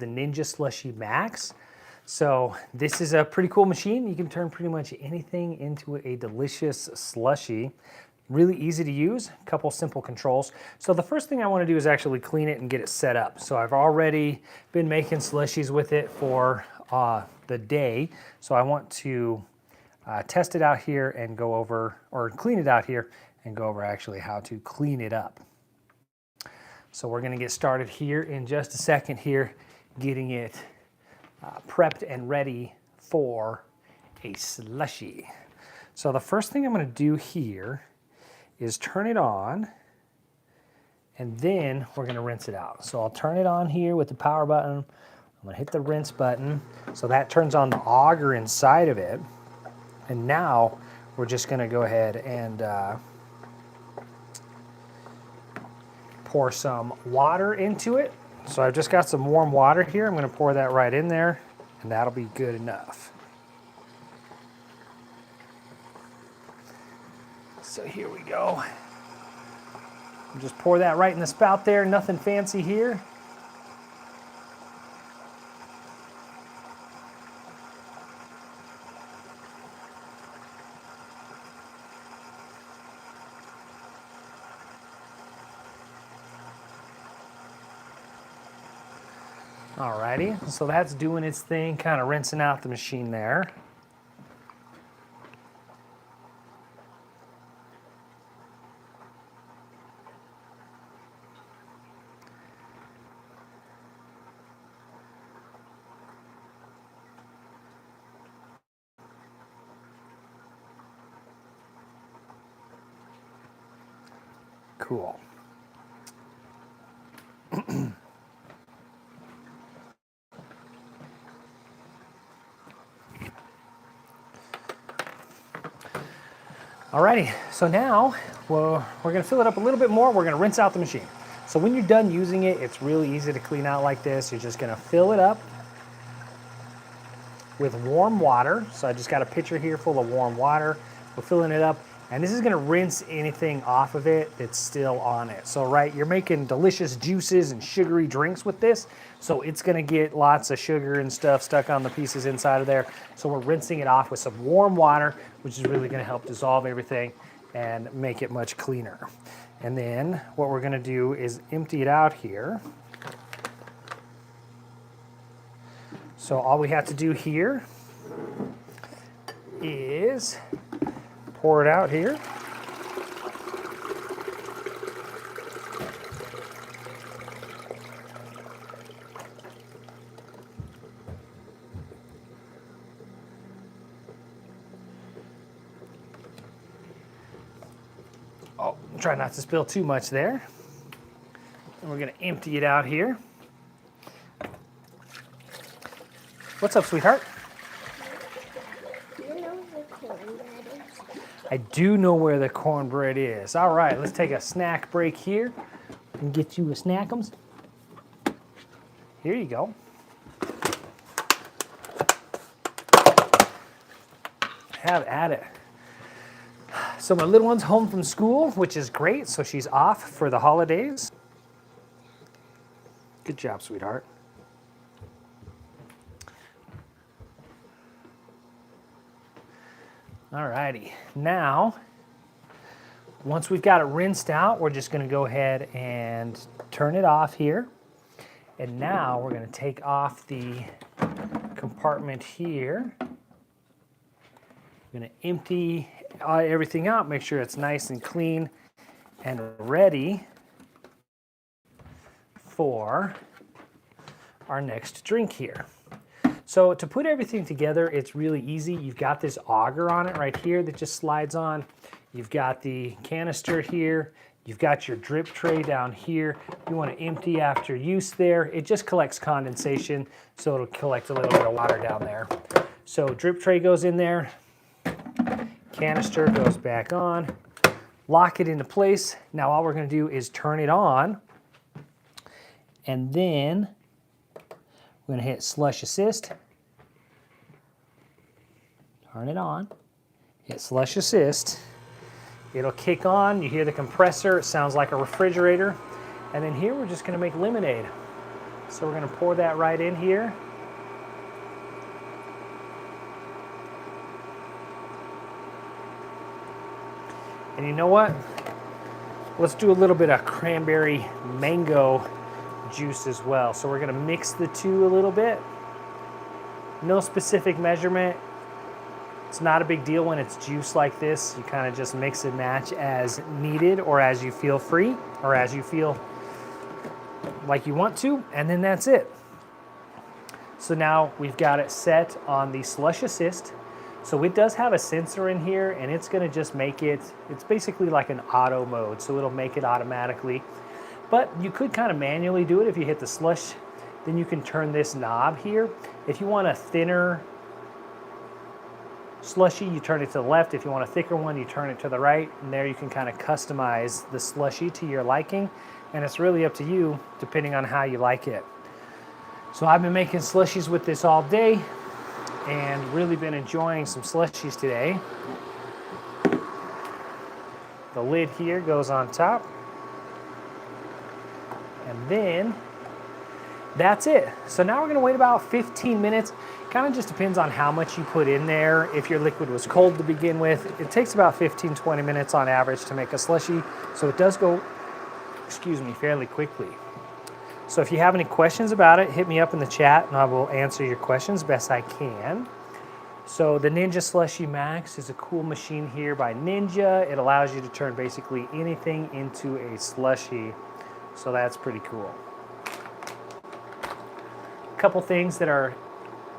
the Ninja SLUSHi Max. So this is a pretty cool machine. You can turn pretty much anything into a delicious slushie. Really easy to use, a couple simple controls. So the first thing I want to do is actually clean it and get it set up. So I've already been making slushies with it for the day. So I want to test it out here and go over, or clean it out here and go over actually how to clean it up. So we're going to get started here in just a second here, getting it prepped and ready for a slushie. So the first thing I'm going to do here is turn it on, and then we're going to rinse it out. So I'll turn it on here with the power button. I'm going to hit the rinse button. So that turns on the auger inside of it. And now we're just going to go ahead and pour some water into it. So I've just got some warm water here. I'm going to pour that right in there, and that'll be good enough. So here we go. Just pour that right in the spout there, nothing fancy here. Alrighty, so that's doing its thing, kind of rinsing out the machine there. Cool. Alrighty, so now we're going to fill it up a little bit more. We're going to rinse out the machine. So when you're done using it, it's really easy to clean out like this. You're just going to fill it up with warm water. So I just got a pitcher here full of warm water. We're filling it up, and this is going to rinse anything off of it that's still on it. So right, you're making delicious juices and sugary drinks with this, so it's going to get lots of sugar and stuff stuck on the pieces inside of there. So we're rinsing it off with some warm water, which is really going to help dissolve everything and make it much cleaner. And then what we're going to do is empty it out here. So all we have to do here is pour it out here. Oh, try not to spill too much there. And we're going to empty it out here. What's up, sweetheart? Do you know where the cornbread is? I do know where the cornbread is. All right, let's take a snack break here and get you a snackums. Here you go. Have at it. So my little one's home from school, which is great. So she's off for the holidays. Good job, sweetheart. Alrighty, now, once we've got it rinsed out, we're just gonna go ahead and turn it off here. And now we're gonna take off the compartment here. We're gonna empty everything out, make sure it's nice and clean and ready for our next drink here. So to put everything together, it's really easy. You've got this auger on it right here that just slides on. You've got the canister here. You've got your drip tray down here. You want to empty after use there. It just collects condensation, so it'll collect a little bit of water down there. So drip tray goes in there. Canister goes back on. Lock it into place. Now all we're going to do is turn it on. And then we're going to hit Slush Assist. Turn it on. Hit Slush Assist. It'll kick on. You hear the compressor. It sounds like a refrigerator. And then here we're just going to make lemonade. So we're going to pour that right in here. And you know what? Let's do a little bit of cranberry mango juice as well. So we're going to mix the two a little bit. No specific measurement. It's not a big deal when it's juice like this. You kind of just mix and match as needed or as you feel free or as you feel like you want to, and then that's it. So now we've got it set on the Slush Assist. So it does have a sensor in here, and it's going to just make it, it's basically like an auto mode, so it'll make it automatically. But you could kind of manually do it if you hit the slush. Then you can turn this knob here. If you want a thinner slushy, you turn it to the left. If you want a thicker one, you turn it to the right. And there you can kind of customize the slushy to your liking. And it's really up to you, depending on how you like it. So I've been making slushies with this all day and really been enjoying some slushies today. The lid here goes on top. And then that's it. So now we're gonna wait about 15 minutes. Kind of just depends on how much you put in there. If your liquid was cold to begin with, it takes about 15-20 minutes on average to make a slushy. So it does go, excuse me, fairly quickly. So if you have any questions about it, hit me up in the chat and I will answer your questions best I can. So the Ninja SLUSHi Max is a cool machine here by Ninja. It allows you to turn basically anything into a slushy. So that's pretty cool. A couple things that are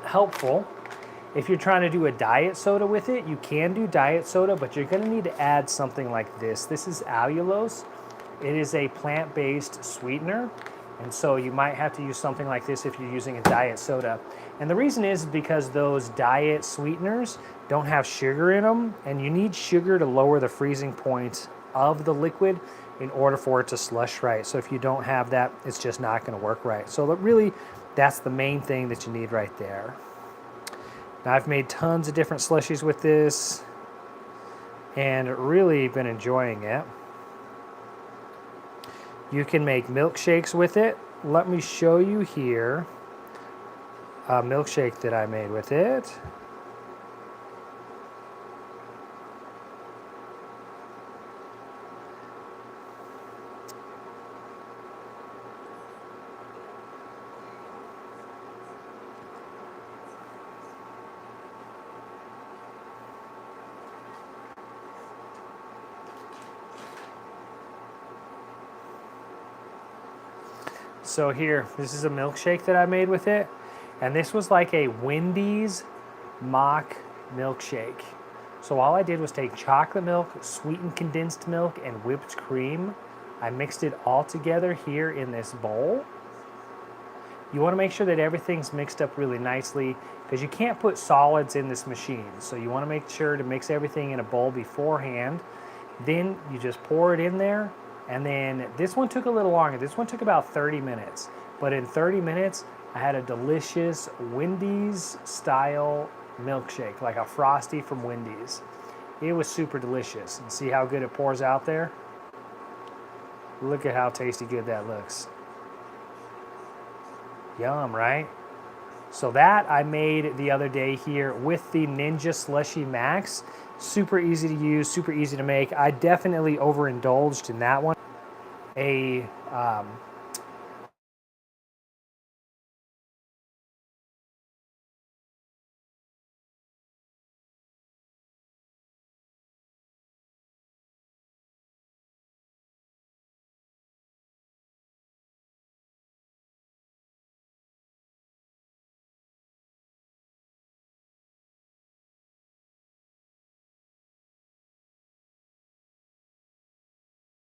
helpful. If you're trying to do a diet soda with it, you can do diet soda, but you're gonna need to add something like this. This is allulose. It is a plant-based sweetener. And so you might have to use something like this if you're using a diet soda. And the reason is because those diet sweeteners don't have sugar in them, and you need sugar to lower the freezing point of the liquid in order for it to slush right. So if you don't have that, it's just not gonna work right. So really, that's the main thing that you need right there. Now I've made tons of different slushies with this and really been enjoying it. You can make milkshakes with it. Let me show you here a milkshake that I made with it. So here, this is a milkshake that I made with it. And this was like a Wendy's mock milkshake. So all I did was take chocolate milk, sweetened condensed milk, and whipped cream. I mixed it all together here in this bowl. You want to make sure that everything's mixed up really nicely because you can't put solids in this machine. So you want to make sure to mix everything in a bowl beforehand. Then you just pour it in there. And then this one took a little longer. This one took about 30 minutes. But in 30 minutes, I had a delicious Wendy's style milkshake, like a Frosty from Wendy's. It was super delicious. And see how good it pours out there? Look at how tasty good that looks. Yum, right? So that I made the other day here with the Ninja SLUSHi Max. Super easy to use, super easy to make. I definitely overindulged in that one.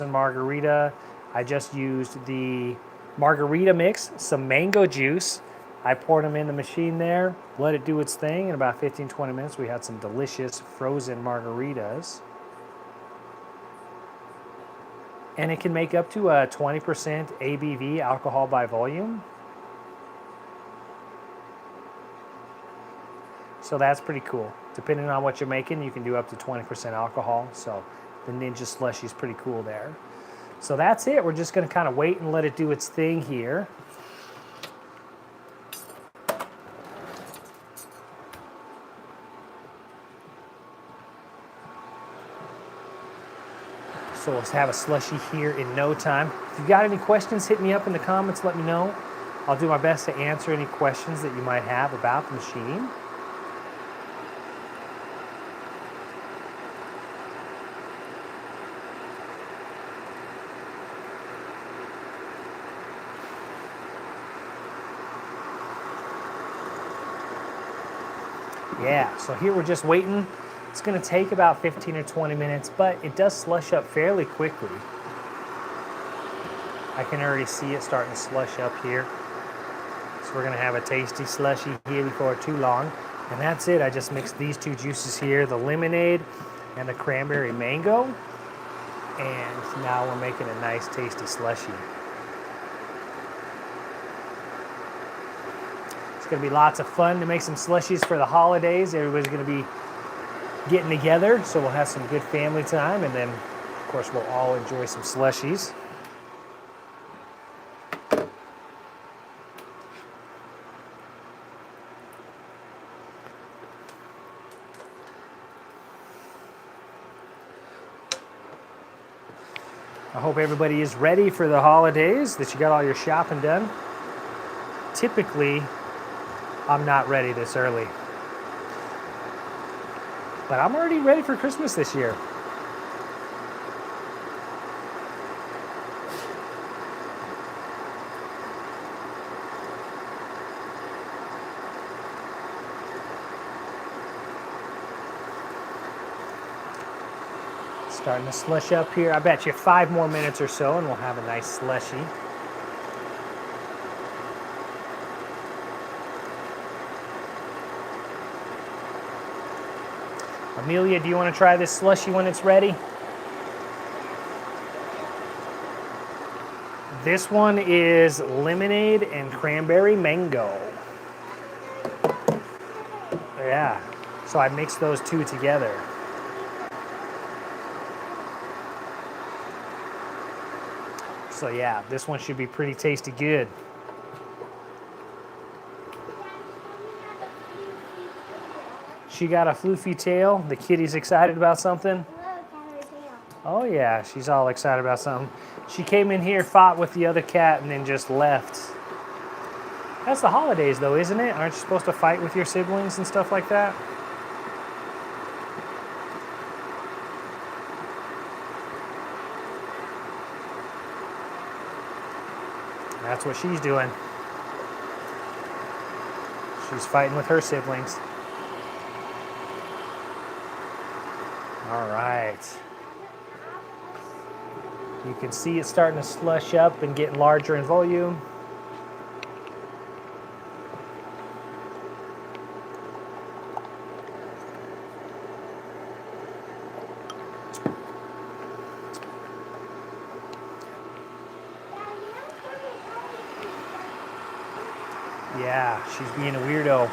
Margarita. I just used the margarita mix, some mango juice. I poured them in the machine there, let it do its thing. In about 15-20 minutes, we had some delicious frozen margaritas. And it can make up to a 20% ABV, alcohol by volume. So that's pretty cool. Depending on what you're making, you can do up to 20% alcohol. So the Ninja SLUSHi is pretty cool there. So that's it. We're just going to kind of wait and let it do its thing here. So we'll have a slushie here in no time. If you got any questions, hit me up in the comments, let me know. I'll do my best to answer any questions that you might have about the machine. Yeah, so here we're just waiting. It's gonna take about 15 or 20 minutes, but it does slush up fairly quickly. I can already see it starting to slush up here. So we're gonna have a tasty slushie here before too long. And that's it, I just mixed these two juices here, the lemonade and the cranberry mango. And now we're making a nice tasty slushie. It's gonna be lots of fun to make some slushies for the holidays. Everybody's gonna be getting together, so we'll have some good family time, and then of course we'll all enjoy some slushies. I hope everybody is ready for the holidays, that you got all your shopping done. Typically, I'm not ready this early, but I'm already ready for Christmas this year. Starting to slush up here. I bet you 5 more minutes or so and we'll have a nice slushie. Amelia, do you want to try this slushie when it's ready? This one is lemonade and cranberry mango. Yeah, so I mixed those two together. So yeah, this one should be pretty tasty good. She got a floofy tail. The kitty's excited about something. Oh yeah, she's all excited about something. She came in here, fought with the other cat, and then just left. That's the holidays though, isn't it? Aren't you supposed to fight with your siblings and stuff like that? That's what she's doing. She's fighting with her siblings. All right. You can see it starting to slush up and getting larger in volume. Yeah, she's being a weirdo.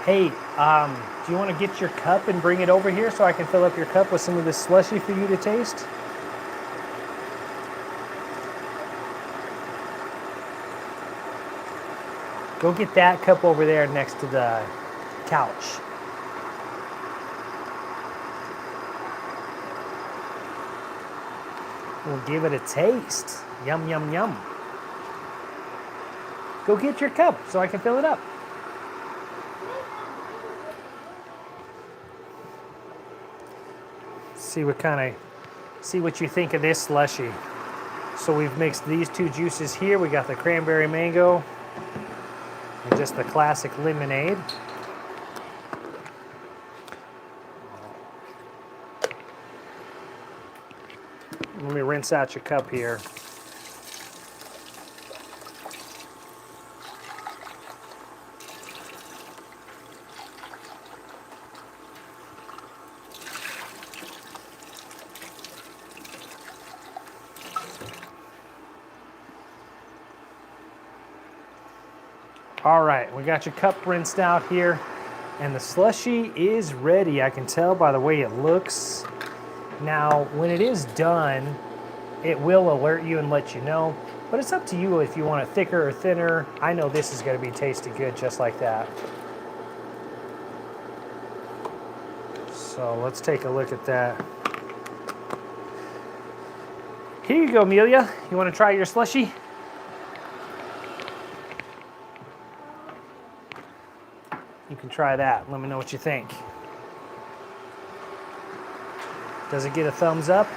Hey, do you want to get your cup and bring it over here so I can fill up your cup with some of this slushie for you to taste? Go get that cup over there next to the couch. We'll give it a taste. Yum, yum, yum. Go get your cup so I can fill it up. See what you think of this slushie. So we've mixed these two juices here. We got the cranberry mango and just the classic lemonade. Let me rinse out your cup here. All right, we got your cup rinsed out here, and the slushie is ready. I can tell by the way it looks. Now, when it is done, it will alert you and let you know, but it's up to you if you want it thicker or thinner. I know this is gonna be tasty good just like that. So let's take a look at that. Here you go, Amelia. You want to try your slushie? You can try that. Let me know what you think. Does it get a thumbs up?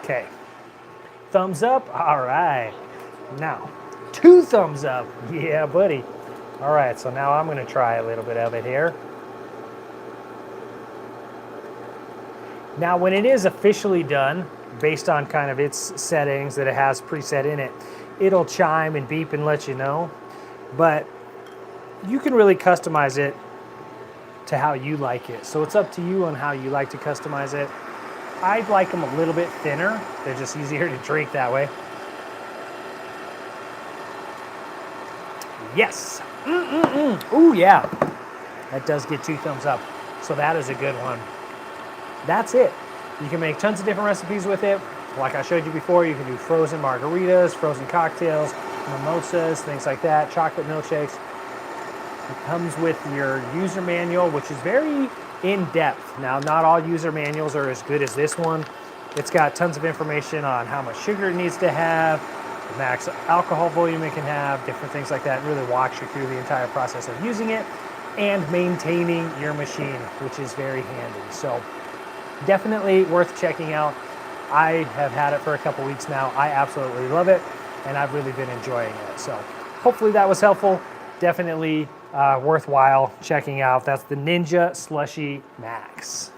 Okay. Thumbs up? All right. Now, 2 thumbs up. Yeah, buddy. All right, so now I'm going to try a little bit of it here. Now, when it is officially done, based on kind of its settings that it has preset in it, it'll chime and beep and let you know. But you can really customize it to how you like it. So it's up to you on how you like to customize it. I'd like them a little bit thinner. They're just easier to drink that way. Yes. Ooh, yeah. That does get 2 thumbs up. So that is a good one. That's it. You can make tons of different recipes with it. Like I showed you before, you can do frozen margaritas, frozen cocktails, mimosas, things like that, chocolate milkshakes. It comes with your user manual, which is very in-depth. Now, not all user manuals are as good as this one. It's got tons of information on how much sugar it needs to have, the max alcohol volume it can have, different things like that. It really walks you through the entire process of using it and maintaining your machine, which is very handy. So definitely worth checking out. I have had it for a couple weeks now. I absolutely love it, and I've really been enjoying it. So hopefully that was helpful. Definitely worthwhile checking out. That's the Ninja SLUSHi Max.